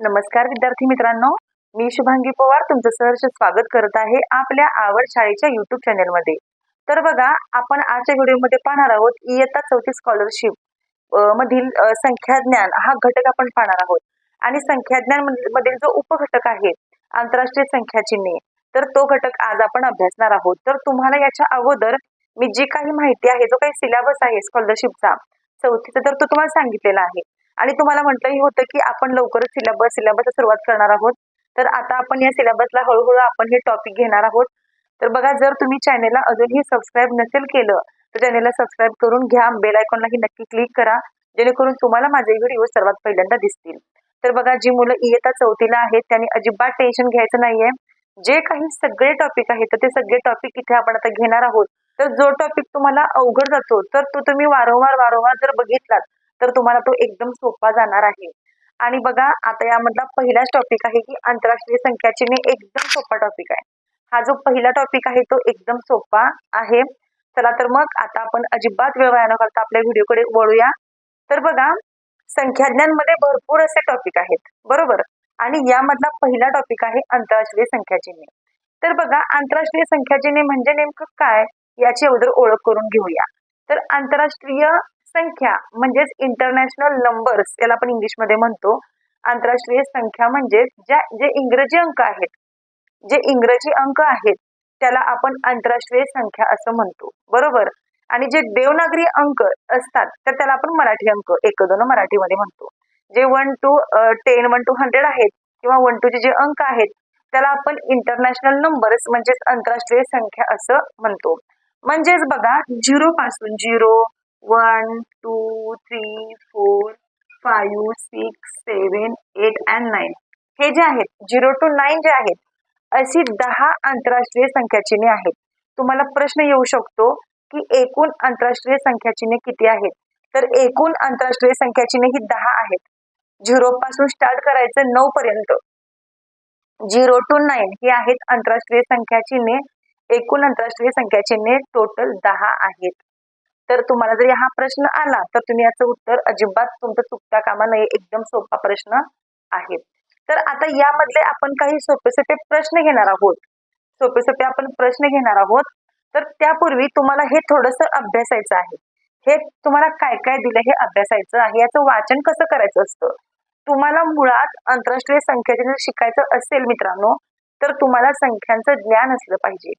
नमस्कार विद्यार्थी मित्रांनो, मी शुभांगी पवार तुमचं सहर्ष स्वागत करत आहे आपल्या आवड शाळेच्या युट्यूब चॅनलमध्ये। तर बघा, आपण आजच्या व्हिडिओमध्ये पाहणार आहोत इयत्ता 4थी स्कॉलरशिप मधील संख्याज्ञान हा घटक आपण पाहणार आहोत। आणि संख्याज्ञान मधील जो उपघटक आहे आंतरराष्ट्रीय संख्याचिन्हे, तर तो घटक आज आपण अभ्यासणार आहोत। तर तुम्हाला याच्या अगोदर मी जी काही माहिती आहे, जो काही सिलेबस आहे स्कॉलरशिपचा 4थीचा, तर तो तुम्हाला सांगितलेला आहे। आणि तुम्हाला म्हटलंही होतं की आपण लवकरच सिलेबस सुरुवात करणार आहोत। तर आता आपण या सिलेबसला हळूहळू आपण हे टॉपिक घेणार आहोत। तर बघा, जर तुम्ही चॅनेलला अजूनही सबस्क्राईब नसेल केलं तर चॅनेलला सबस्क्राईब करून घ्या, बेल आयकॉनलाही नक्की क्लिक करा, जेणेकरून तुम्हाला माझे व्हिडिओ सर्वात पहिल्यांदा दिसतील। तर बघा, जी मुलं इयत्ता 4थीला आहेत त्यांनी अजिबात टेन्शन घ्यायचं नाहीये। जे काही सगळे टॉपिक आहेत तर ते सगळे टॉपिक इथे आपण आता घेणार आहोत। तर जो टॉपिक तुम्हाला अवघड जातो तर तो तुम्ही वारंवार जर बघितलात तर तुम्हाला तो एकदम सोपा जाणार आहे। आणि बघा, आता यामधला पहिलाच टॉपिक आहे की आंतरराष्ट्रीय संख्याचिन्हे, एकदम सोपा टॉपिक आहे। हा जो पहिला टॉपिक आहे तो एकदम सोपा आहे। चला तर मग आता आपण अजिबात वेळ वाया न घालता आपल्या व्हिडिओकडे वळूया। तर बघा, संख्याज्ञान मध्ये भरपूर असे टॉपिक आहेत, बरोबर। आणि यामधला पहिला टॉपिक आहे आंतरराष्ट्रीय संख्याचिन्हे। तर बघा, आंतरराष्ट्रीय संख्याचिन्हे म्हणजे नेमकं काय याची अगोदर ओळख करून घेऊया। तर आंतरराष्ट्रीय संख्या म्हणजेच इंटरनॅशनल नंबर्स याला आपण इंग्लिश मध्ये म्हणतो। आंतरराष्ट्रीय संख्या म्हणजे जे इंग्रजी अंक आहेत, त्याला आपण आंतरराष्ट्रीय संख्या असं म्हणतो, बरोबर। आणि जे देवनागरी अंक असतात तर त्याला आपण मराठी अंक 1 2 मराठीमध्ये म्हणतो। जे 1 to 10 1 to 100 आहेत किंवा 1 to जे अंक आहेत त्याला आपण इंटरनॅशनल नंबर्स म्हणजेच आंतरराष्ट्रीय संख्या असं म्हणतो। म्हणजेच बघा, 0 पासून 0 1 2 3 4 5 6 7 8 and 9 हे जे आहेत 0 to 9 जे आहेत अशी 10 आंतरराष्ट्रीय संख्याचिन्हे आहेत। तुम्हाला प्रश्न येऊ शकतो की एकूण आंतरराष्ट्रीय संख्याचिन्हे किती आहेत? तर एकूण आंतरराष्ट्रीय संख्याचिन्हे ही 10 आहेत। 0 पासून स्टार्ट करायचं 9 पर्यंत, 0 to 9 हे आहेत आंतरराष्ट्रीय संख्याचिन्हे। एकूण आंतरराष्ट्रीय संख्याचिन्हे टोटल 10 आहेत। तर तुम्हाला जर हा प्रश्न आला तर तुम्ही याचं उत्तर अजिबात तुमचं चुकता कामा नये, एकदम सोपा प्रश्न आहे। तर आता यामधले आपण काही सोपे प्रश्न घेणार आहोत। तर त्यापूर्वी तुम्हाला हे थोडंसं अभ्यासायचं आहे। हे तुम्हाला काय काय दिलं हे अभ्यासायचं आहे। याचं वाचन कसं करायचं असतं, तुम्हाला मुळात आंतरराष्ट्रीय संख्याचिन्ह शिकायचं असेल मित्रांनो, तर तुम्हाला संख्यांचं ज्ञान असलं पाहिजे।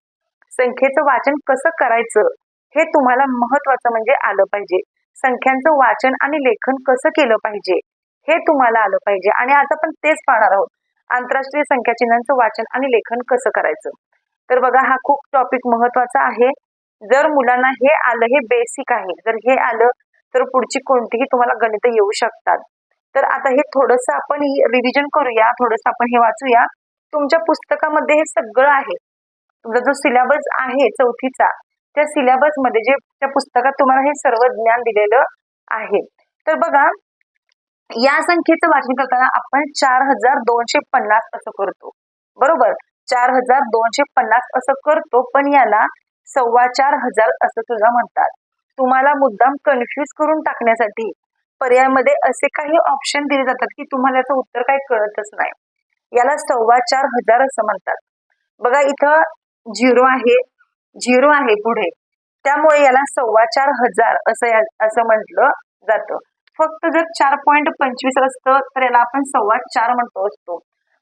संख्येचं वाचन कसं करायचं हे तुम्हाला महत्वाचं म्हणजे आलं पाहिजे। संख्यांचं वाचन आणि लेखन कसं केलं पाहिजे हे तुम्हाला आलं पाहिजे। आणि आज आपण तेच पाहणार आहोत, आंतरराष्ट्रीय संख्याचिन्हांचं वाचन आणि लेखन कसं करायचं। तर बघा, हा खूप टॉपिक महत्वाचा आहे। जर मुलांना हे आलं, हे बेसिक आहे, जर हे आलं तर पुढची कोणतीही तुम्हाला गणित येऊ शकतात। तर आता हे थोडंसं आपण रिव्हिजन करूया, थोडंसं आपण हे वाचूया। तुमच्या पुस्तकामध्ये हे सगळं आहे। तुमचा जो सिलेबस आहे 4थीचा, त्या सिलेबस मध्ये जे त्या पुस्तकात तुम्हाला हे सर्व ज्ञान दिलेलं आहे। तर बघा, या संख्येचं वाचन करताना आपण 4250 असं करतो, बरोबर। 4250 असं करतो, पण याला 4500 असं सुद्धा म्हणतात। तुम्हाला मुद्दाम कन्फ्यूज करून टाकण्यासाठी पर्यायामध्ये असे काही ऑप्शन दिले जातात की तुम्हाला याचं उत्तर काही कळतच नाही। याला 4500 असं म्हणतात। बघा, इथं 0 आहे पुढे, त्यामुळे याला 4500 असं म्हटलं जातं। फक्त जर 4.25 असतं तर याला आपण 4.25 म्हणतो असतो,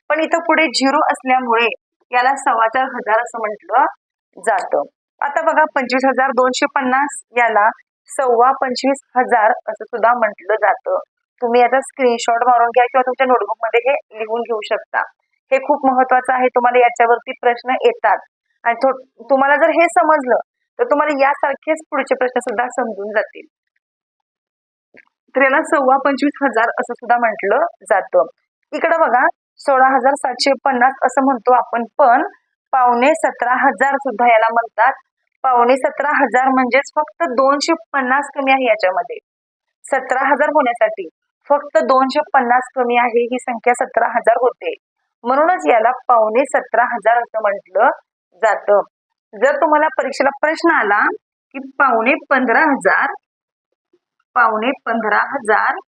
पण इथं पुढे 0 असल्यामुळे याला 4500 असं म्हटलं जातं। आता बघा, 25250 याला 25,000 असं सुद्धा म्हटलं जातं। तुम्ही याचा स्क्रीनशॉट मारून घ्या किंवा तुमच्या नोटबुक मध्ये हे लिहून घेऊ शकता। हे खूप महत्वाचं आहे, तुम्हाला याच्यावरती प्रश्न येतात। आणि तुम्हाला जर हे समजलं तर तुम्हाला यासारखेच पुढचे प्रश्न सुद्धा समजून जातील। तर याला 25,000 असं सुद्धा म्हटलं जातं। इकडे बघा, 16,750 असं म्हणतो आपण, पण 17,500 सुद्धा याला म्हणतात। 17,500 म्हणजेच फक्त 250 कमी आहे याच्यामध्ये। 17,000 होण्यासाठी फक्त 250 कमी आहे, ही संख्या 17,000 होते, म्हणूनच याला 17,500 असं म्हटलं जातं। जर तुम्हाला परीक्षेला प्रश्न आला की 15,500 15,500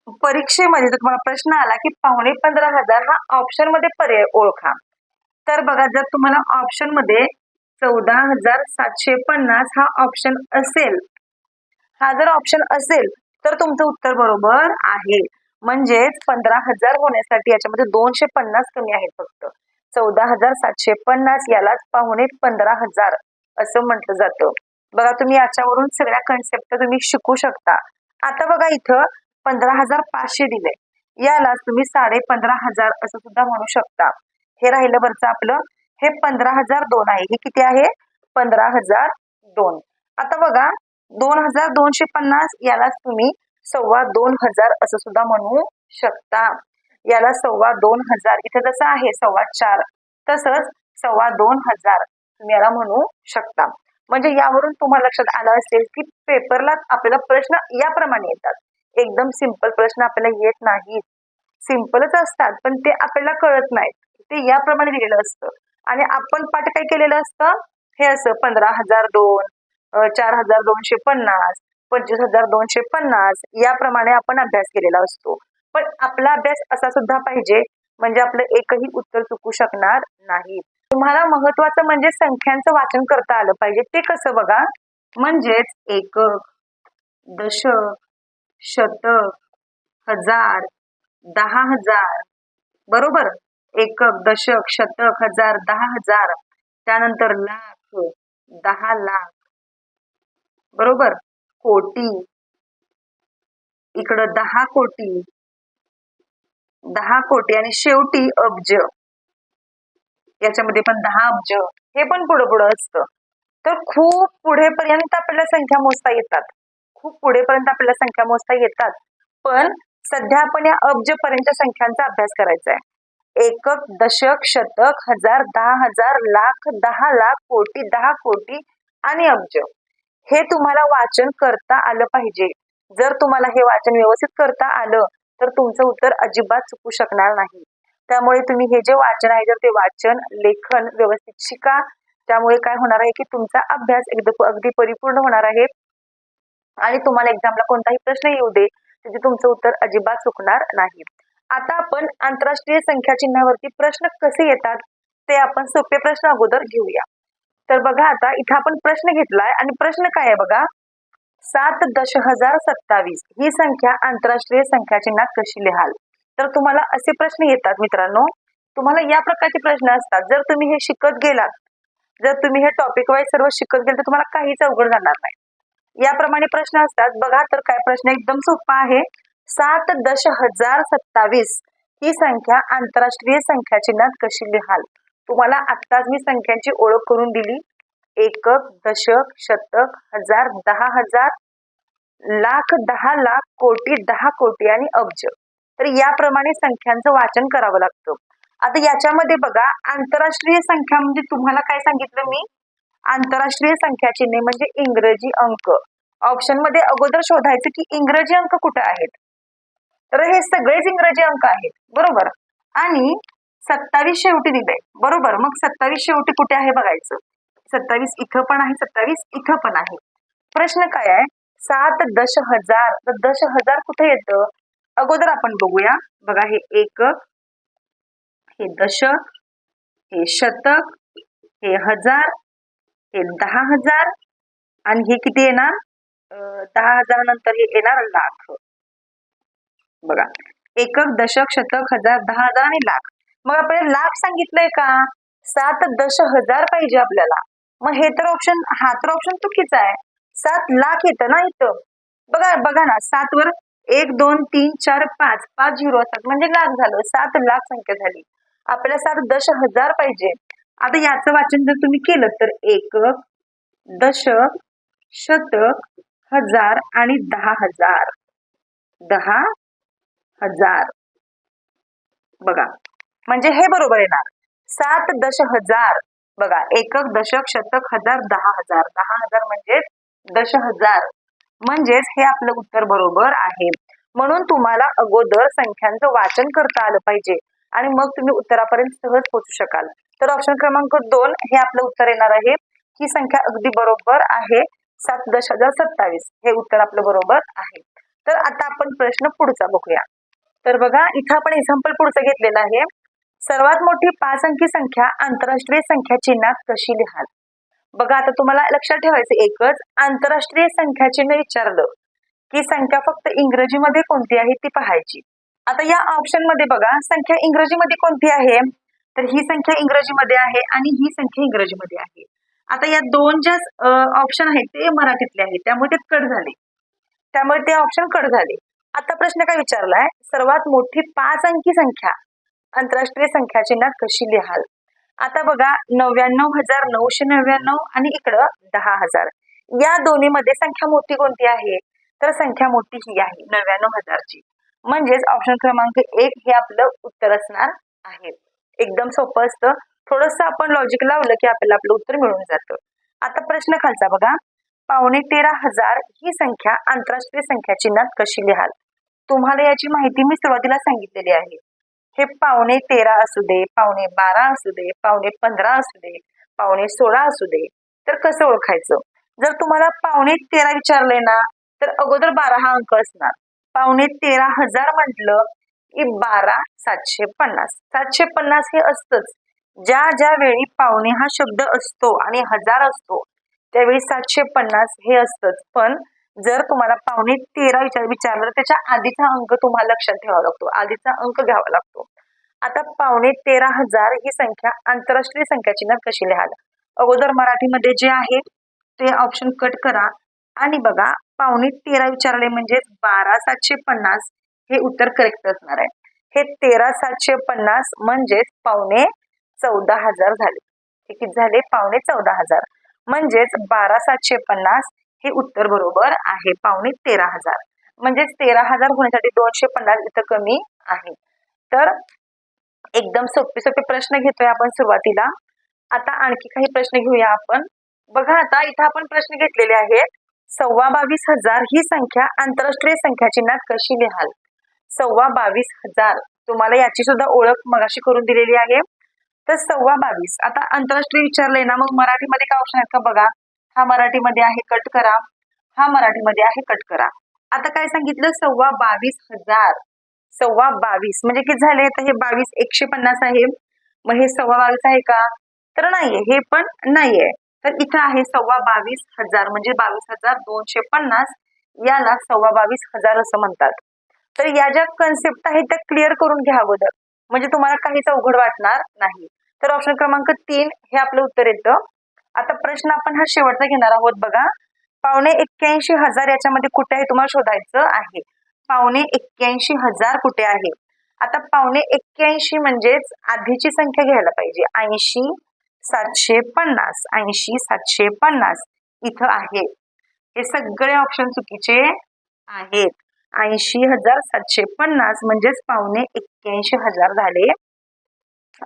परीक्षेमध्ये जर तुम्हाला प्रश्न आला की 15,500 हा ऑप्शन मध्ये पर्याय ओळखा, तर बघा जर तुम्हाला ऑप्शन मध्ये 14,750 हा ऑप्शन असेल, हा जर ऑप्शन असेल तर तुमचं उत्तर बरोबर आहे. म्हणजेच 15,000 होण्यासाठी याच्यामध्ये 250 कमी आहेत फक्त. 14,750 यालाच 15,500 असं म्हटलं जातं. बघा तुम्ही याच्यावरून सगळ्या कन्सेप्ट तुम्ही शिकू शकता. आता बघा इथं 15,500 दिले, यालाच तुम्ही 15,500 असं सुद्धा म्हणू शकता. हे राहिलं वरचं आपलं, हे 15,002 आहे. हे किती आहे? 15,002. आता बघा 2,250 यालाच तुम्ही 2,25,000 असं सुद्धा म्हणू शकता. याला 2,25,000 इथे जसं आहे 4.25 तसंच 2,25,000 तुम्ही याला म्हणू शकता. म्हणजे यावरून तुम्हाला लक्षात आलं असेल की पेपरला आपल्याला प्रश्न याप्रमाणे येतात. एकदम सिंपल प्रश्न आपल्याला येत नाहीत. सिंपलच असतात पण ते आपल्याला कळत नाहीत. ते याप्रमाणे दिलेलं असतं आणि आपण पाठ काय केलेलं असतं, हे असं 15,002, 4,250, 25,250 याप्रमाणे आपण अभ्यास केलेला असतो. पण आपला अभ्यास असा सुद्धा पाहिजे म्हणजे आपलं एकही उत्तर चुकू शकणार नाही. तुम्हाला महत्वाचं म्हणजे संख्यांचं वाचन करता आलं पाहिजे. ते कसं बघा, म्हणजेच एकक, दशक, शतक, हजार, 10,000 बरोबर. एकक, दशक, शतक, हजार, 10,000, त्यानंतर लाख, 10 लाख बरोबर, कोटी, इकडं 10 कोटी, 10 कोटी आणि शेवटी अब्ज. याच्यामध्ये पण 10 अब्ज, हे पण पुढे पुढे असतं. तर खूप पुढेपर्यंत आपल्याला संख्या मोजता येतात. खूप पुढेपर्यंत आपल्याला संख्या मोजता येतात. पण सध्या आपण या अब्ज पर्यंत संख्यांचा अभ्यास करायचा आहे. एकक, दशक, शतक, हजार, 10,000, लाख, 10 लाख, कोटी, 10 कोटी आणि अब्ज. हे तुम्हाला वाचन करता आलं पाहिजे. जर तुम्हाला हे वाचन व्यवस्थित करता आलं तर तुमचं उत्तर अजिबात चुकू शकणार नाही. त्यामुळे तुम्ही हे जे वाचन आहे तर ते वाचन, लेखन व्यवस्थित शिका. त्यामुळे काय होणार आहे की तुमचा अभ्यास अगदी परिपूर्ण होणार आहे आणि तुम्हाला एक्झामला कोणताही प्रश्न येऊ दे त्याचे तुमचं उत्तर अजिबात चुकणार नाही. आता आपण आंतरराष्ट्रीय संख्या चिन्हावरती प्रश्न कसे येतात ते आपण सोपे प्रश्न अगोदर घेऊया. तर बघा आता इथं आपण प्रश्न घेतलाय आणि प्रश्न काय आहे बघा, 7,10,027 ही संख्या आंतरराष्ट्रीय संख्या चिन्हात कशी लिहाल? तर तुम्हाला असे प्रश्न येतात मित्रांनो, तुम्हाला या प्रकारचे प्रश्न असतात. जर तुम्ही हे शिकत गेलात, जर तुम्ही हे टॉपिक वाईज सर्व शिकत गेल तर तुम्हाला काहीच अवघड जाणार नाही. याप्रमाणे प्रश्न असतात. बघा तर काय प्रश्न एकदम सोपा आहे. 7,10,027 ही संख्या आंतरराष्ट्रीय संख्या चिन्हात कशी लिहाल? तुम्हाला आत्ताच मी संख्यांची ओळख करून दिली. एकक, दशक, शतक, हजार, 10,000, लाख, 10 लाख, कोटी, 10 कोटी आणि अब्ज. तर याप्रमाणे संख्यांचं वाचन करावं लागतं. आता याच्यामध्ये बघा आंतरराष्ट्रीय संख्या म्हणजे तुम्हाला काय सांगितलं मी, आंतरराष्ट्रीय संख्या चिन्हे म्हणजे इंग्रजी अंक. ऑप्शन मध्ये अगोदर शोधायचं की इंग्रजी अंक कुठे आहेत, तर हे सगळेच इंग्रजी अंक आहेत बरोबर. आणि 27 शेवटी दिलंय बरोबर. मग 27 शेवटी कुठे आहे बघायचं. 27 इथं पण आहे, 27 इथं पण आहे. प्रश्न काय आहे, 7,10,000, तर 10,000 कुठे येतं अगोदर आपण बघूया. बघा हे एकक, हे दशक, हे शतक, हे हजार, हे 10,000 आणि हे किती येणार, 10,000 नंतर हे येणार लाख. बघा एकक, दशक, शतक, हजार, 10,000 आणि लाख. मग आपल्याला लाख सांगितलंय का, 7,10,000 पाहिजे आपल्याला. मग हे तर ऑप्शन, हा तर ऑप्शन चुकीचा आहे. 7 लाख येतं ना इथं. बघा बघा ना, 7 वर 1 2 3 4 5 5 झिरो असतात म्हणजे लाख झालं. 7 लाख संख्या झाली. आपल्याला 7,10,000 पाहिजे. आता याचं वाचन जर तुम्ही केलं तर एकक, दशक, शतक, हजार आणि 10,000. 10,000 बघा म्हणजे हे बरोबर येणार. 7,10,000 बघा, एकक, दशक, शतक, हजार, 10,000. 10,000 म्हणजे 10,000 म्हणजेच हे आपलं उत्तर बरोबर आहे. म्हणून तुम्हाला अगोदर संख्यांचं वाचन करता आलं पाहिजे आणि मग तुम्ही उत्तरापर्यंत सहज पोहोचू शकाल. तर ऑप्शन क्रमांक 2 हे आपलं उत्तर येणार आहे. ही संख्या अगदी बरोबर आहे. 7,10,027 हे उत्तर आपलं बरोबर आहे. तर आता आपण प्रश्न पुढचा बघूया. तर बघा इथं आपण एक्झाम्पल पुढचं घेतलेलं आहे. सर्वात मोठी 5 अंकी संख्या आंतरराष्ट्रीय संख्या चिन्हात कशी लिहाल? बघा आता तुम्हाला लक्षात ठेवायचं एकच, आंतरराष्ट्रीय संख्या चिन्ह विचारलं की संख्या फक्त इंग्रजीमध्ये कोणती आहे ती पाहायची. आता या ऑप्शन मध्ये बघा संख्या इंग्रजीमध्ये कोणती आहे, तर ही संख्या इंग्रजीमध्ये आहे आणि ही संख्या इंग्रजीमध्ये आहे. आता या दोन ज्या ऑप्शन आहेत ते मराठीतले आहेत, त्यामुळे ते कट झाले, त्यामुळे ते ऑप्शन कट झाले. आता प्रश्न काय विचारलाय, सर्वात मोठी 5 अंकी संख्या आंतरराष्ट्रीय संख्या चिन्हात कशी लिहाल? आता बघा 99,999 आणि इकडं 10,000, या दोन्ही मध्ये संख्या मोठी कोणती आहे, तर संख्या मोठी ही आहे 99,000 ची. म्हणजेच ऑप्शन क्रमांक 1 हे आपलं उत्तर असणार आहे. एकदम सोपं असतं, थोडस आपण लॉजिक लावलं की आपल्याला आपलं उत्तर मिळून जातं. आता प्रश्न खालचा बघा, 13,500 ही संख्या आंतरराष्ट्रीय संख्या चिन्हात कशी लिहाल? तुम्हाला याची माहिती मी सुरुवातीला सांगितलेली आहे. हे 13.5 असू दे, 12.5 असू दे, 15.5 असू दे, 16.5 असू दे, तर कसं ओळखायचं? जर तुम्हाला 13.5 विचारलंय ना, तर अगोदर 12 हा अंक असणार. 13,500 म्हटलं की 12,750. 750 हे असतंच. ज्या ज्या वेळी पावणे हा शब्द असतो आणि 1000 असतो त्यावेळी 750 हे असतंच. पण जर तुम्हाला 13.5 विचारलं तर त्याच्या आधीचा अंक तुम्हाला लक्षात ठेवावा लागतो, आधीचा अंक घ्यावा लागतो. आता 13,500 ही संख्या आंतरराष्ट्रीय संख्या चिन्हात कशी लिहाल? अगोदर मराठीमध्ये जे आहे ते ऑप्शन कट करा आणि बघा 13.5 विचारले म्हणजे 12,750 हे उत्तर करेक्ट असणार आहे. हे 13,750 म्हणजेच 14,500 झाले. हे किती झाले? 14,500 म्हणजेच 12,750 हे उत्तर बरोबर आहे. 13,500 म्हणजेच 13,000 होण्यासाठी 250 इथं कमी आहे. तर एकदम सोपे सोपे प्रश्न घेतोय आपण सुरुवातीला. आता आणखी काही प्रश्न घेऊया आपण. बघा आता इथं आपण प्रश्न घेतलेले आहेत. 22,500 ही संख्या आंतरराष्ट्रीय संख्या चिन्हात कशी लिहाल? 22,500 तुम्हाला याची सुद्धा ओळख मगाशी करून दिलेली आहे. तर 22,500 आता आंतरराष्ट्रीय विचारलंय ना, मग मराठीमध्ये काय ऑप्शन आहेत का बघा. हा मराठीमध्ये आहे, कट करा. हा मराठीमध्ये आहे, कट करा. आता काय सांगितलं? 22,500. 22,500 म्हणजे किती झाले? तर हे 22 150 आहे, मग हे 22,500 आहे का? तर नाहीये, हे पण नाहीये. तर इथं आहे 22,500 म्हणजे 22,250, याला 22,500 असं म्हणतात. तर या ज्या कन्सेप्ट आहेत त्या क्लिअर करून घ्या अगोदर, म्हणजे तुम्हाला काहीच अवघड वाटणार नाही. तर ऑप्शन क्रमांक 3 हे आपलं उत्तर येतं. आता प्रश्न आपण हा शेवटचा घेणार आहोत बघा. 81,500 याच्यामध्ये कुठे आहे तुम्हाला शोधायचं आहे. 81,500 कुठे आहे? आता 81,500 म्हणजेच आधीची संख्या घ्यायला पाहिजे. 80,750. 80,750 इथं आहे. हे सगळे ऑप्शन चुकीचे आहेत. 80,750 म्हणजेच 81,500 झाले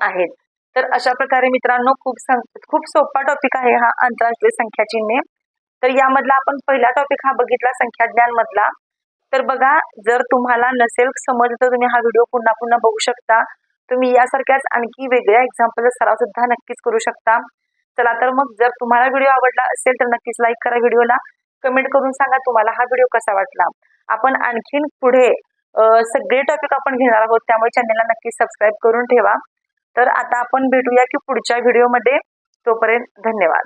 आहेत. तर अशा प्रकारे मित्रांनो खूप सोपा टॉपिक आहे हा आंतरराष्ट्रीय संख्या चिन्हे. तर यामधला आपण पहिला टॉपिक हा बघितला संख्या ज्ञान मधला. तर बघा जर तुम्हाला नसेल समजलं तर तुम्ही हा व्हिडिओ पुन्हा पुन्हा बघू शकता. तुम्ही यासारख्याच आणखी वेगळ्या एक्झाम्पलचा सराव सुद्धा नक्कीच करू शकता. चला तर मग जर तुम्हाला व्हिडिओ आवडला असेल तर नक्कीच लाईक करा व्हिडिओला, कमेंट करून सांगा तुम्हाला हा व्हिडिओ कसा वाटला. आपण आणखीन पुढे सगळे टॉपिक आपण घेणार आहोत, त्यामुळे चॅनलला नक्की सबस्क्राईब करून ठेवा. तर आता आपण भेटूया की पुढच्या व्हिडिओमध्ये. तोपर्यंत धन्यवाद.